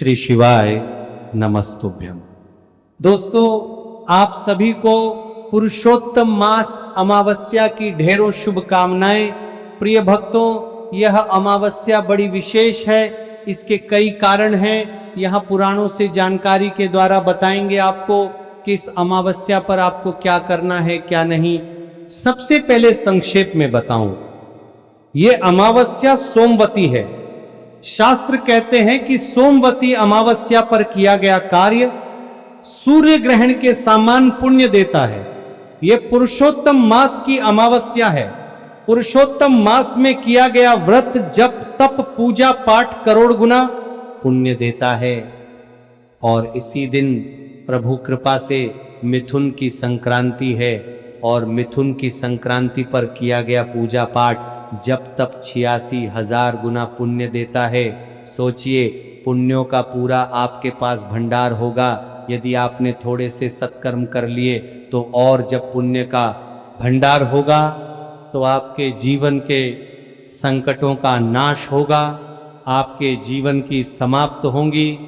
श्री शिवाय नमस्तुभ्यम। दोस्तों, आप सभी को पुरुषोत्तम मास अमावस्या की ढेरों शुभकामनाएं। प्रिय भक्तों, यह अमावस्या बड़ी विशेष है। इसके कई कारण हैं। यहाँ पुराणों से जानकारी के द्वारा बताएंगे आपको कि इस अमावस्या पर आपको क्या करना है, क्या नहीं। सबसे पहले संक्षेप में बताऊं, ये अमावस्या सोमवती है। शास्त्र कहते हैं कि सोमवती अमावस्या पर किया गया कार्य सूर्य ग्रहण के समान पुण्य देता है। यह पुरुषोत्तम मास की अमावस्या है। पुरुषोत्तम मास में किया गया व्रत, जप, तप, पूजा पाठ करोड़ गुना पुण्य देता है। और इसी दिन प्रभु कृपा से मिथुन की संक्रांति है और मिथुन की संक्रांति पर किया गया पूजा पाठ जब तब 86,000 गुना पुण्य देता है। सोचिए, पुण्यों का पूरा आपके पास भंडार होगा। यदि आपने थोड़े से सत्कर्म कर लिए तो और जब पुण्य का भंडार होगा तो आपके जीवन के संकटों का नाश होगा, आपके जीवन की समाप्त होंगी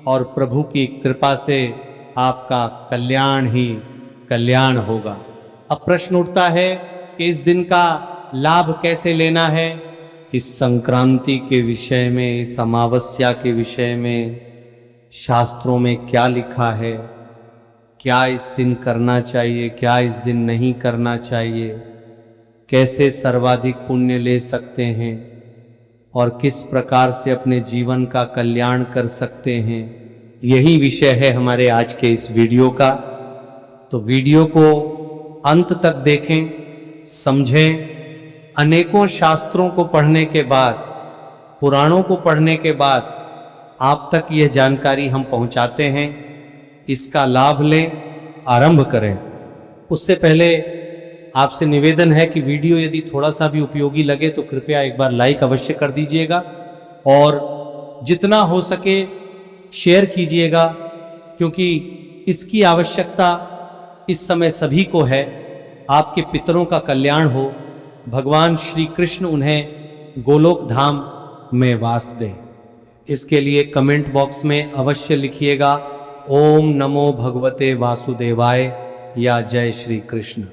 और प्रभु की कृपा से आपका कल्याण ही कल्याण होगा। अब प्रश्न उठता है कि इस दिन का लाभ कैसे लेना है। इस संक्रांति के विषय में, इस अमावस्या के विषय में शास्त्रों में क्या लिखा है, क्या इस दिन करना चाहिए, क्या इस दिन नहीं करना चाहिए, कैसे सर्वाधिक पुण्य ले सकते हैं और किस प्रकार से अपने जीवन का कल्याण कर सकते हैं, यही विषय है हमारे आज के इस वीडियो का। तो वीडियो को अंत तक देखें, समझें। अनेकों शास्त्रों को पढ़ने के बाद, पुराणों को पढ़ने के बाद आप तक यह जानकारी हम पहुंचाते हैं। इसका लाभ लें, आरंभ करें। उससे पहले आपसे निवेदन है कि वीडियो यदि थोड़ा सा भी उपयोगी लगे तो कृपया एक बार लाइक अवश्य कर दीजिएगा और जितना हो सके शेयर कीजिएगा, क्योंकि इसकी आवश्यकता इस समय सभी को है। आपके पितरों का कल्याण हो, भगवान श्री कृष्ण उन्हें गोलोक धाम में वास दे। इसके लिए कमेंट बॉक्स में अवश्य लिखिएगा ओम नमो भगवते वासुदेवाय या जय श्री कृष्ण।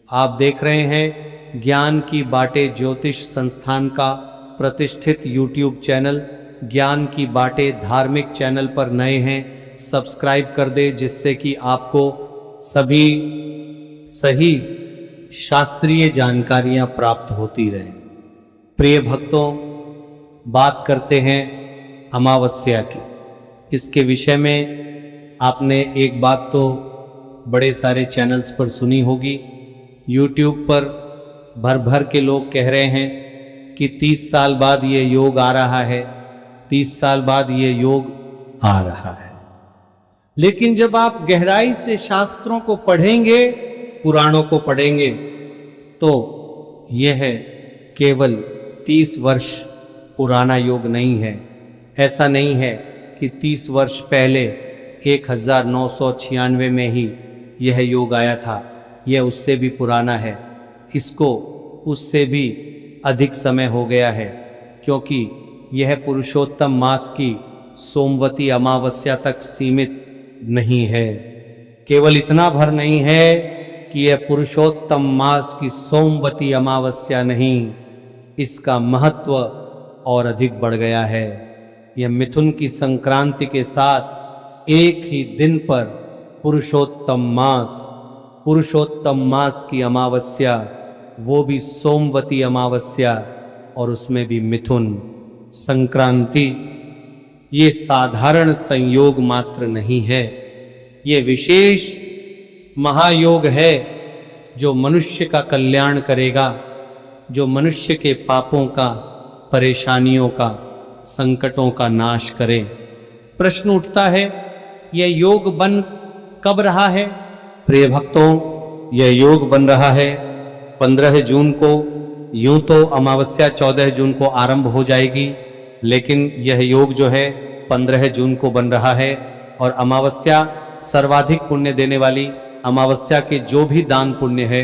आप देख रहे हैं ज्ञान की बाटें ज्योतिष संस्थान का प्रतिष्ठित यूट्यूब चैनल ज्ञान की बाटें धार्मिक चैनल पर नए हैं, सब्सक्राइब कर दे, जिससे कि आपको सभी सही शास्त्रीय जानकारियां प्राप्त होती रहें। प्रिय भक्तों, बात करते हैं अमावस्या की। इसके विषय में आपने एक बात तो बड़े सारे चैनल्स पर सुनी होगी। यूट्यूब पर भर भर के लोग कह रहे हैं कि 30 साल बाद ये योग आ रहा है, 30 साल बाद ये योग आ रहा है। लेकिन जब आप गहराई से शास्त्रों को पढ़ेंगे, पुराणों को पढ़ेंगे, तो यह केवल 30 वर्ष पुराना योग नहीं है। ऐसा नहीं है कि 30 वर्ष पहले 1996 में ही यह योग आया था। यह उससे भी पुराना है। इसको उससे भी अधिक समय हो गया है, क्योंकि यह पुरुषोत्तम मास की सोमवती अमावस्या तक सीमित नहीं है। केवल इतना भर नहीं है कि यह पुरुषोत्तम मास की सोमवती अमावस्या नहीं, इसका महत्व और अधिक बढ़ गया है। यह मिथुन की संक्रांति के साथ एक ही दिन पर पुरुषोत्तम मास की अमावस्या, वो भी सोमवती अमावस्या, और उसमें भी मिथुन संक्रांति, ये साधारण संयोग मात्र नहीं है। ये विशेष महायोग है जो मनुष्य का कल्याण करेगा, जो मनुष्य के पापों का, परेशानियों का, संकटों का नाश करे। प्रश्न उठता है, यह योग बन कब रहा है। प्रिय भक्तों, यह योग बन रहा है 15 जून को। यूं तो अमावस्या 14 जून को आरंभ हो जाएगी, लेकिन यह योग जो है 15 जून को बन रहा है। और अमावस्या सर्वाधिक पुण्य देने वाली अमावस्या के जो भी दान पुण्य है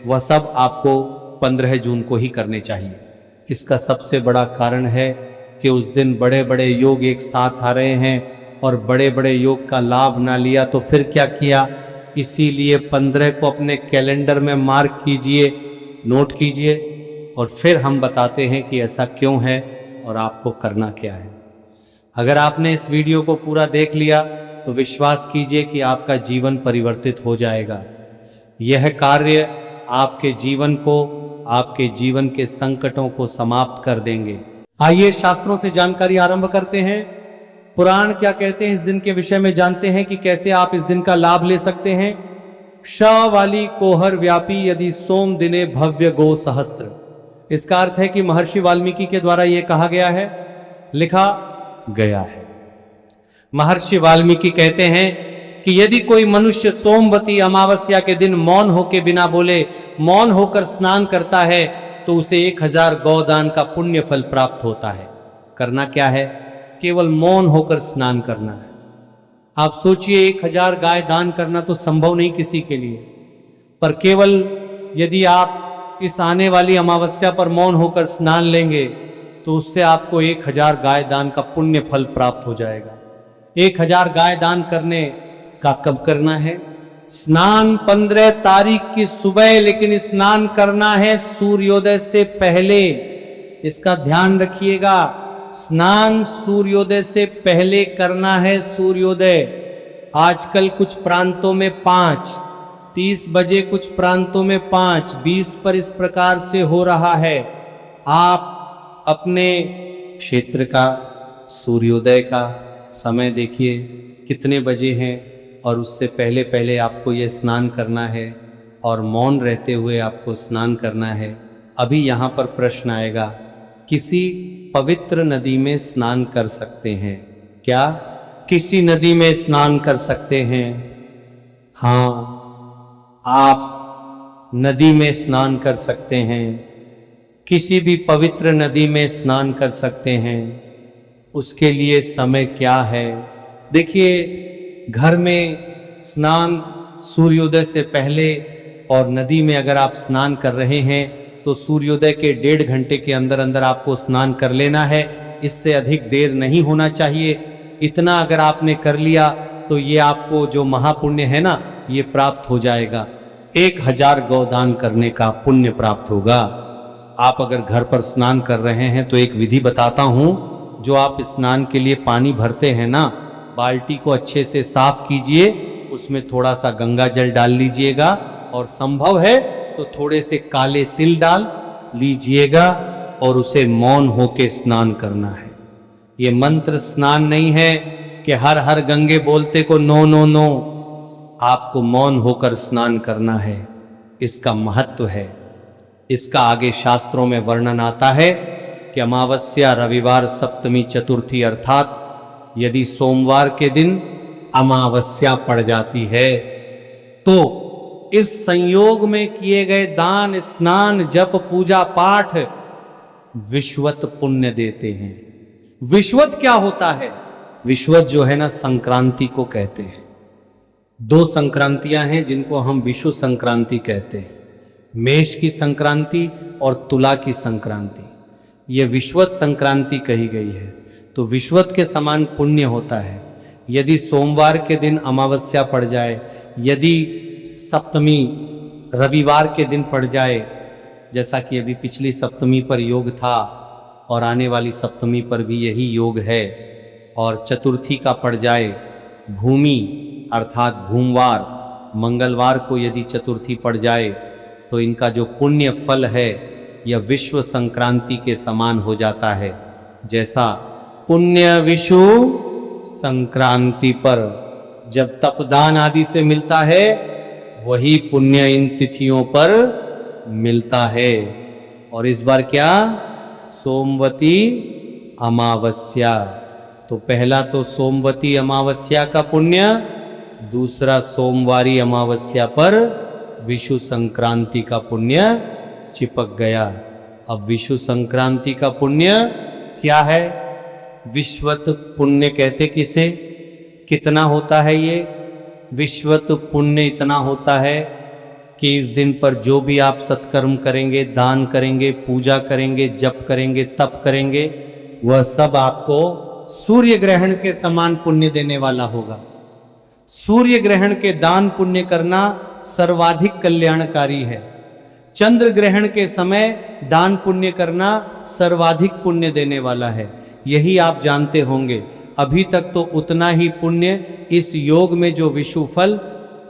वह सब आपको 15 जून को ही करने चाहिए। इसका सबसे बड़ा कारण है कि उस दिन बड़े बड़े योग एक साथ आ रहे हैं और बड़े बड़े योग का लाभ ना लिया तो फिर क्या किया। इसीलिए 15 को अपने कैलेंडर में मार्क कीजिए, नोट कीजिए, और फिर हम बताते हैं कि ऐसा क्यों है और आपको करना क्या है। अगर आपने इस वीडियो को पूरा देख लिया तो विश्वास कीजिए कि आपका जीवन परिवर्तित हो जाएगा। यह कार्य आपके जीवन को, आपके जीवन के संकटों को समाप्त कर देंगे। आइए शास्त्रों से जानकारी आरंभ करते हैं। पुराण क्या कहते हैं इस दिन के विषय में जानते हैं कि कैसे आप इस दिन का लाभ ले सकते हैं। श वाली कोहर व्यापी यदि सोम दिने भव्य गो सहस्त्र। इसका अर्थ है कि महर्षि वाल्मीकि के द्वारा यह कहा गया है, लिखा गया है। महर्षि वाल्मीकि कहते हैं कि यदि कोई मनुष्य सोमवती अमावस्या के दिन मौन होकर बिना बोले, मौन होकर स्नान करता है तो उसे 1000 गौदान का पुण्य फल प्राप्त होता है। करना क्या है? केवल मौन होकर स्नान करना है। आप सोचिए 1000 गाय दान करना तो संभव नहीं किसी के लिए, पर केवल यदि आप इस आने वाली अमावस्या पर मौन होकर स्नान लेंगे तो उससे आपको 1000 गाय दान का पुण्य फल प्राप्त हो जाएगा। 1000 गाय दान करने का कब करना है? स्नान 15 तारीख की सुबह, लेकिन स्नान करना है सूर्योदय से पहले। इसका ध्यान रखिएगा, स्नान सूर्योदय से पहले करना है। सूर्योदय आजकल कुछ प्रांतों में 5:30 बजे, कुछ प्रांतों में 5:20 पर इस प्रकार से हो रहा है। आप अपने क्षेत्र का सूर्योदय का समय देखिए कितने बजे हैं और उससे पहले पहले आपको ये स्नान करना है और मौन रहते हुए आपको स्नान करना है। अभी यहाँ पर प्रश्न आएगा, किसी पवित्र नदी में स्नान कर सकते हैं क्या? किसी नदी में स्नान कर सकते हैं? हाँ, आप नदी में स्नान कर सकते हैं, किसी भी पवित्र नदी में स्नान कर सकते हैं। उसके लिए समय क्या है? देखिए, घर में स्नान सूर्योदय से पहले और नदी में अगर आप स्नान कर रहे हैं तो सूर्योदय के 1.5 घंटे के अंदर अंदर आपको स्नान कर लेना है। इससे अधिक देर नहीं होना चाहिए। इतना अगर आपने कर लिया तो ये आपको जो महापुण्य है ना, ये प्राप्त हो जाएगा। 1000 गौदान करने का पुण्य प्राप्त होगा। आप अगर घर पर स्नान कर रहे हैं तो एक विधि बताता हूं। जो आप स्नान के लिए पानी भरते हैं ना, बाल्टी को अच्छे से साफ कीजिए, उसमें थोड़ा सा गंगा जल डाल लीजिएगा और संभव है तो थोड़े से काले तिल डाल लीजिएगा और उसे मौन होके स्नान करना है। ये मंत्र स्नान नहीं है कि हर हर गंगे बोलते को नो नो नो। आपको मौन होकर स्नान करना है। इसका महत्व है। इसका आगे शास्त्रों में वर्णन आता है कि अमावस्या, रविवार, सप्तमी, चतुर्थी अर्थात यदि सोमवार के दिन अमावस्या पड़ जाती है तो इस संयोग में किए गए दान, स्नान, जप, पूजा पाठ विश्वत पुण्य देते हैं। विश्वत क्या होता है? विश्वत जो है ना, संक्रांति को कहते हैं। 2 संक्रांतियां हैं जिनको हम विषु संक्रांति कहते हैं। मेष की संक्रांति और तुला की संक्रांति। ये विश्वत संक्रांति कही गई है। तो विश्वत के समान पुण्य होता है। यदि सोमवार के दिन अमावस्या पड़ जाए, यदि सप्तमी रविवार के दिन पड़ जाए, जैसा कि अभी पिछली सप्तमी पर योग था और आने वाली सप्तमी पर भी यही योग है, और चतुर्थी का पड़ जाए, भूमि अर्थात भूमवार, मंगलवार को यदि चतुर्थी पड़ जाए तो इनका जो पुण्य फल है यह विश्व संक्रांति के समान हो जाता है। जैसा पुण्य विषु संक्रांति पर जब तपदान आदि से मिलता है, वही पुण्य इन तिथियों पर मिलता है। और इस बार क्या? सोमवती अमावस्या। तो पहला तो सोमवती अमावस्या का पुण्य, दूसरा सोमवारी अमावस्या पर विषु संक्रांति का पुण्य चिपक गया। अब विषु संक्रांति का पुण्य क्या है? विश्वत पुण्य कहते किसे? कितना होता है ये? विश्वत पुण्य इतना होता है कि इस दिन पर जो भी आप सत्कर्म करेंगे, दान करेंगे, पूजा करेंगे, जप करेंगे, तप करेंगे, वह सब आपको सूर्य ग्रहण के समान पुण्य देने वाला होगा। सूर्य ग्रहण के दान पुण्य करना सर्वाधिक कल्याणकारी है। चंद्र ग्रहण के समय दान पुण्य करना सर्वाधिक पुण्य देने वाला है। यही आप जानते होंगे। अभी तक तो उतना ही पुण्य इस योग में जो विषु फल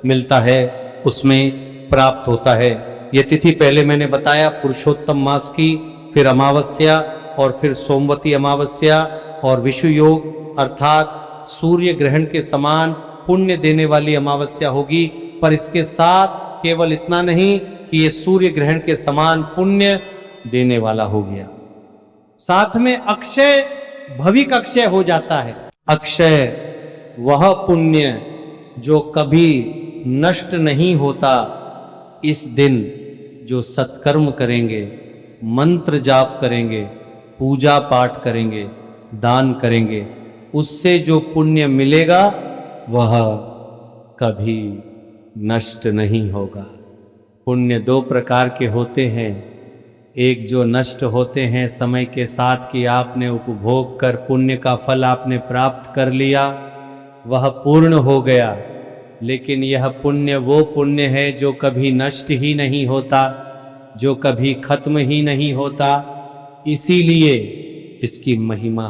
मिलता है उसमें प्राप्त होता है। ये तिथि पहले मैंने बताया पुरुषोत्तम मास की, फिर अमावस्या और फिर सोमवती अमावस्या और विषु योग अर्थात सूर्य ग्रहण के समान पुण्य देने वाली अमावस्या होगी। पर इसके साथ केवल इतना नहीं कि ये सूर्य ग्रहण के समान पुण्य देने वाला हो गया, साथ में अक्षय भविक अक्षय हो जाता है। अक्षय वह पुण्य जो कभी नष्ट नहीं होता। इस दिन जो सत्कर्म करेंगे, मंत्र जाप करेंगे, पूजा पाठ करेंगे, दान करेंगे, उससे जो पुण्य मिलेगा वह कभी नष्ट नहीं होगा। पुण्य दो प्रकार के होते हैं। एक जो नष्ट होते हैं समय के साथ कि आपने उपभोग कर पुण्य का फल आपने प्राप्त कर लिया, वह पूर्ण हो गया। लेकिन यह पुण्य वो पुण्य है जो कभी नष्ट ही नहीं होता, जो कभी खत्म ही नहीं होता। इसीलिए इसकी महिमा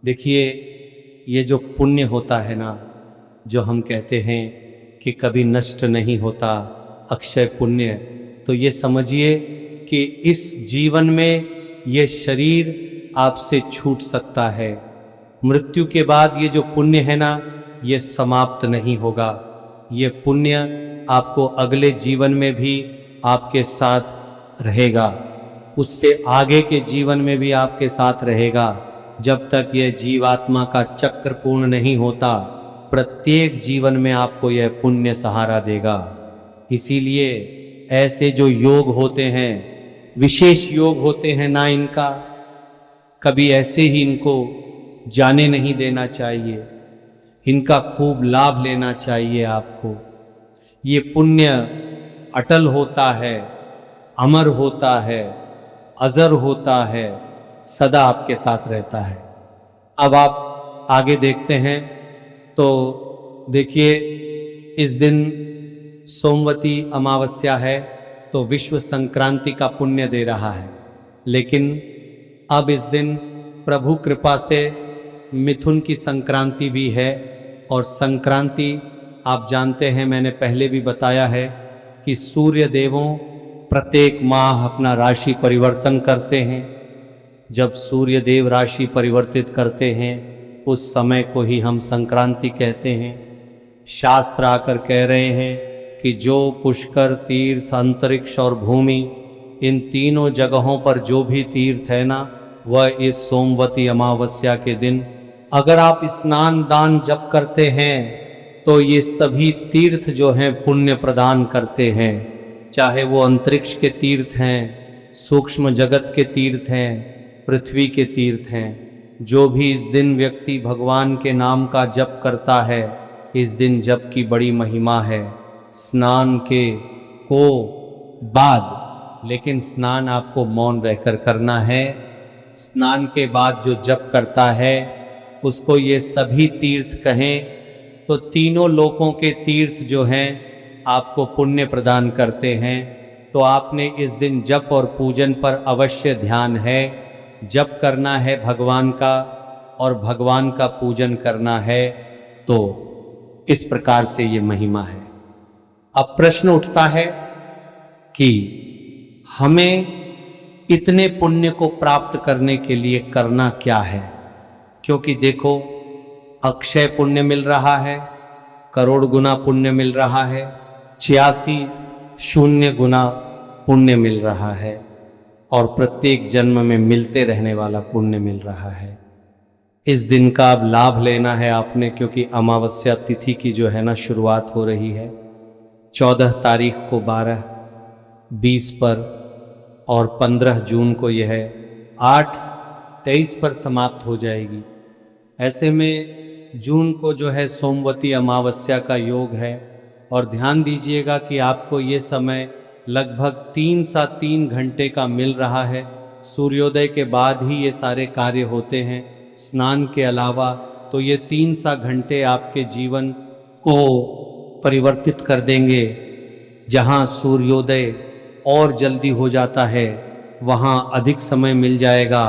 देखिए। ये जो पुण्य होता है ना, जो हम कहते हैं कि कभी नष्ट नहीं होता, अक्षय पुण्य, तो ये समझिए कि इस जीवन में ये शरीर आपसे छूट सकता है। मृत्यु के बाद ये जो पुण्य है ना, ये समाप्त नहीं होगा। ये पुण्य आपको अगले जीवन में भी आपके साथ रहेगा, उससे आगे के जीवन में भी आपके साथ रहेगा। जब तक यह जीवात्मा का चक्र पूर्ण नहीं होता, प्रत्येक जीवन में आपको यह पुण्य सहारा देगा। इसीलिए ऐसे जो योग होते हैं, विशेष योग होते हैं ना, इनका कभी ऐसे ही इनको जाने नहीं देना चाहिए। इनका खूब लाभ लेना चाहिए आपको। ये पुण्य अटल होता है, अमर होता है, अजर होता है, सदा आपके साथ रहता है। अब आप आगे देखते हैं तो देखिए, इस दिन सोमवती अमावस्या है तो विश्व संक्रांति का पुण्य दे रहा है। लेकिन अब इस दिन प्रभु कृपा से मिथुन की संक्रांति भी है। और संक्रांति आप जानते हैं, मैंने पहले भी बताया है कि सूर्य देवों प्रत्येक माह अपना राशि परिवर्तन करते हैं। जब सूर्य देव राशि परिवर्तित करते हैं उस समय को ही हम संक्रांति कहते हैं। शास्त्र आकर कह रहे हैं कि जो पुष्कर, तीर्थ, अंतरिक्ष और भूमि, इन तीनों जगहों पर जो भी तीर्थ है ना, वह इस सोमवती अमावस्या के दिन अगर आप स्नान दान जप करते हैं तो ये सभी तीर्थ जो हैं पुण्य प्रदान करते हैं। चाहे वो अंतरिक्ष के तीर्थ हैं, सूक्ष्म जगत के तीर्थ हैं, पृथ्वी के तीर्थ हैं। जो भी इस दिन व्यक्ति भगवान के नाम का जप करता है, इस दिन जप की बड़ी महिमा है। स्नान के को बाद, लेकिन स्नान आपको मौन रहकर करना है। स्नान के बाद जो जप करता है उसको ये सभी तीर्थ कहें तो तीनों लोकों के तीर्थ जो हैं आपको पुण्य प्रदान करते हैं। तो आपने इस दिन जप और पूजन पर अवश्य ध्यान है। जप करना है भगवान का और भगवान का पूजन करना है। तो इस प्रकार से ये महिमा है। अब प्रश्न उठता है कि हमें इतने पुण्य को प्राप्त करने के लिए करना क्या है? क्योंकि देखो, अक्षय पुण्य मिल रहा है, करोड़ गुना पुण्य मिल रहा है, 86 गुना पुण्य मिल रहा है और प्रत्येक जन्म में मिलते रहने वाला पुण्य मिल रहा है। इस दिन का अब लाभ लेना है आपने, क्योंकि अमावस्या तिथि की जो है ना शुरुआत हो रही है 14 तारीख को, 12, 20 पर और 15 जून को यह 8, 23 पर समाप्त हो जाएगी। ऐसे में जून को जो है सोमवती अमावस्या का योग है। और ध्यान दीजिएगा कि आपको ये समय लगभग 3 सा 3 घंटे का मिल रहा है। सूर्योदय के बाद ही ये सारे कार्य होते हैं। स्नान के अलावा तो ये 3 सा घंटे आपके जीवन को परिवर्तित कर देंगे। जहाँ सूर्योदय और जल्दी हो जाता है वहाँ अधिक समय मिल जाएगा।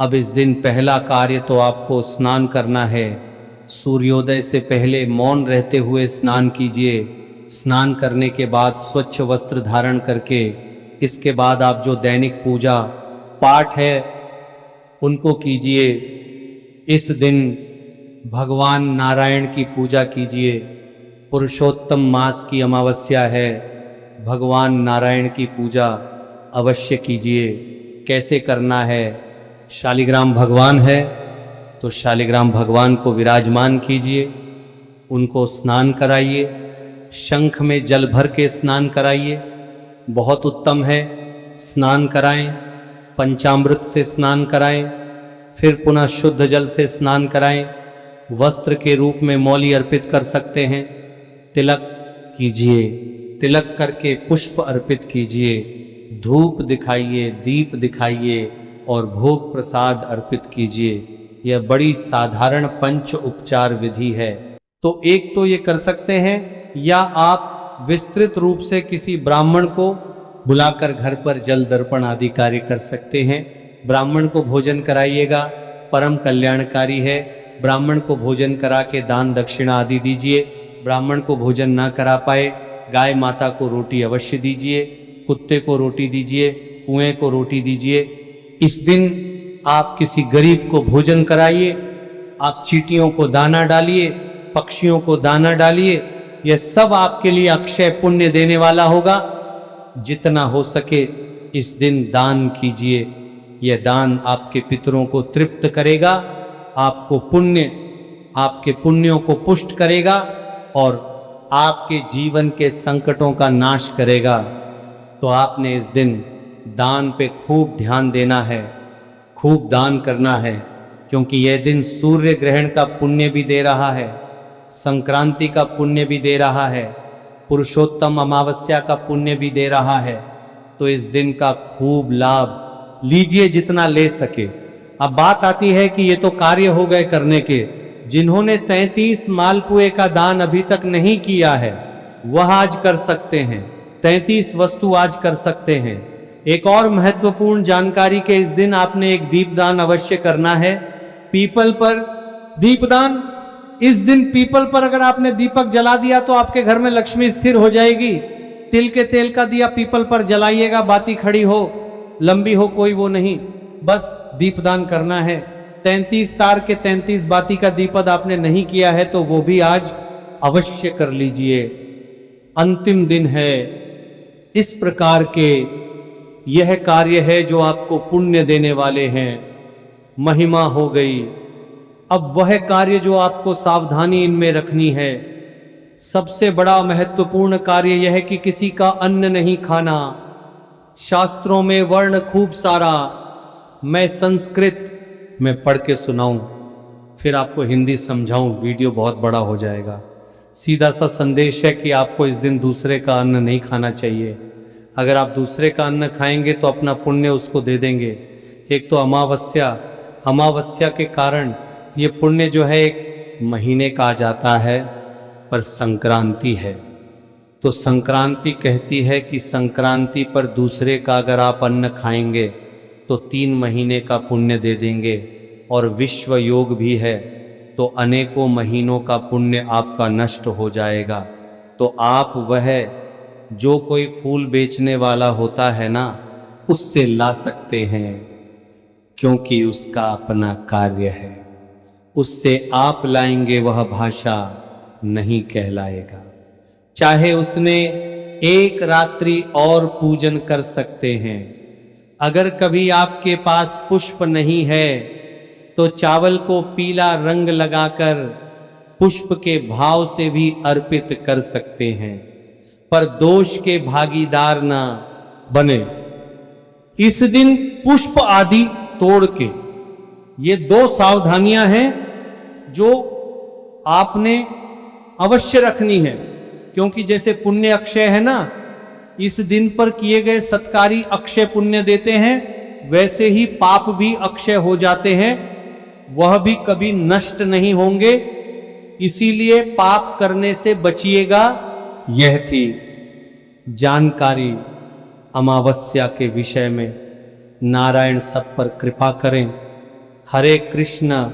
अब इस दिन पहला कार्य तो आपको स्नान करना है। सूर्योदय से पहले मौन रहते हुए स्नान कीजिए। स्नान करने के बाद स्वच्छ वस्त्र धारण करके इसके बाद आप जो दैनिक पूजा पाठ है उनको कीजिए। इस दिन भगवान नारायण की पूजा कीजिए। पुरुषोत्तम मास की अमावस्या है, भगवान नारायण की पूजा अवश्य कीजिए। कैसे करना है? शालिग्राम भगवान है तो शालिग्राम भगवान को विराजमान कीजिए, उनको स्नान कराइए। शंख में जल भर के स्नान कराइए, बहुत उत्तम है। स्नान कराएं, पंचामृत से स्नान कराएं, फिर पुनः शुद्ध जल से स्नान कराएं। वस्त्र के रूप में मौली अर्पित कर सकते हैं। तिलक कीजिए, तिलक करके पुष्प अर्पित कीजिए, धूप दिखाइए, दीप दिखाइए और भोग प्रसाद अर्पित कीजिए। यह बड़ी साधारण पंच उपचार विधि है। तो एक तो ये कर सकते हैं, या आप विस्तृत रूप से किसी ब्राह्मण को बुलाकर घर पर जल दर्पण आदि कार्य कर सकते हैं। ब्राह्मण को भोजन कराइएगा, परम कल्याणकारी है। ब्राह्मण को भोजन करा के दान दक्षिणा आदि दीजिए। ब्राह्मण को भोजन ना करा पाए, गाय माता को रोटी अवश्य दीजिए, कुत्ते को रोटी दीजिए, कुएं को रोटी दीजिए। इस दिन आप किसी गरीब को भोजन कराइए। आप चींटियों को दाना डालिए, पक्षियों को दाना डालिए। यह सब आपके लिए अक्षय पुण्य देने वाला होगा। जितना हो सके इस दिन दान कीजिए। यह दान आपके पितरों को तृप्त करेगा, आपको पुण्य, आपके पुण्यों को पुष्ट करेगा और आपके जीवन के संकटों का नाश करेगा। तो आपने इस दिन दान पे खूब ध्यान देना है, खूब दान करना है, क्योंकि यह दिन सूर्य ग्रहण का पुण्य भी दे रहा है, संक्रांति का पुण्य भी दे रहा है, पुरुषोत्तम अमावस्या का पुण्य भी दे रहा है। तो इस दिन का खूब लाभ लीजिए जितना ले सके। अब बात आती है कि ये तो कार्य हो गए करने के। जिन्होंने 33 मालपुए का दान अभी तक नहीं किया है वह आज कर सकते हैं। 33 वस्तु आज कर सकते हैं। एक और महत्वपूर्ण जानकारी के इस दिन आपने एक दीपदान अवश्य करना है। पीपल पर दीपदान, इस दिन पीपल पर अगर आपने दीपक जला दिया तो आपके घर में लक्ष्मी स्थिर हो जाएगी। तिल के तेल का दिया पीपल पर जलाइएगा, बाती खड़ी हो, लंबी हो, कोई वो नहीं, बस दीपदान करना है। 33 तार के 33 बाती का दीपद आपने नहीं किया है तो वो भी आज अवश्य कर लीजिए। अंतिम दिन है। इस प्रकार के यह कार्य है जो आपको पुण्य देने वाले हैं। महिमा हो गई। अब वह कार्य जो आपको सावधानी इनमें रखनी है। सबसे बड़ा महत्वपूर्ण कार्य यह है कि किसी का अन्न नहीं खाना। शास्त्रों में वर्ण खूब सारा, मैं संस्कृत में पढ़ के सुनाऊं फिर आपको हिंदी समझाऊं, वीडियो बहुत बड़ा हो जाएगा। सीधा सा संदेश है कि आपको इस दिन दूसरे का अन्न नहीं खाना चाहिए। अगर आप दूसरे का अन्न खाएंगे तो अपना पुण्य उसको दे देंगे। एक तो अमावस्या के कारण ये पुण्य जो है एक महीने का आ जाता है, पर संक्रांति है तो संक्रांति कहती है कि संक्रांति पर दूसरे का अगर आप अन्न खाएंगे तो 3 महीने का पुण्य दे देंगे। और विश्व योग भी है तो अनेकों महीनों का पुण्य आपका नष्ट हो जाएगा। तो आप वह जो कोई फूल बेचने वाला होता है ना, उससे ला सकते हैं, क्योंकि उसका अपना कार्य है। उससे आप लाएंगे वह भाषा नहीं कहलाएगा। चाहे उसने एक रात्रि और पूजन कर सकते हैं। अगर कभी आपके पास पुष्प नहीं है तो चावल को पीला रंग लगाकर पुष्प के भाव से भी अर्पित कर सकते हैं, पर दोष के भागीदार ना बने। इस दिन पुष्प आदि तोड़ के, ये 2 सावधानियां हैं जो आपने अवश्य रखनी है। क्योंकि जैसे पुण्य अक्षय है ना, इस दिन पर किए गए सत्कारी अक्षय पुण्य देते हैं, वैसे ही पाप भी अक्षय हो जाते हैं, वह भी कभी नष्ट नहीं होंगे। इसीलिए पाप करने से बचिएगा। यह थी जानकारी अमावस्या के विषय में। नारायण सब पर कृपा करें। हरे कृष्ण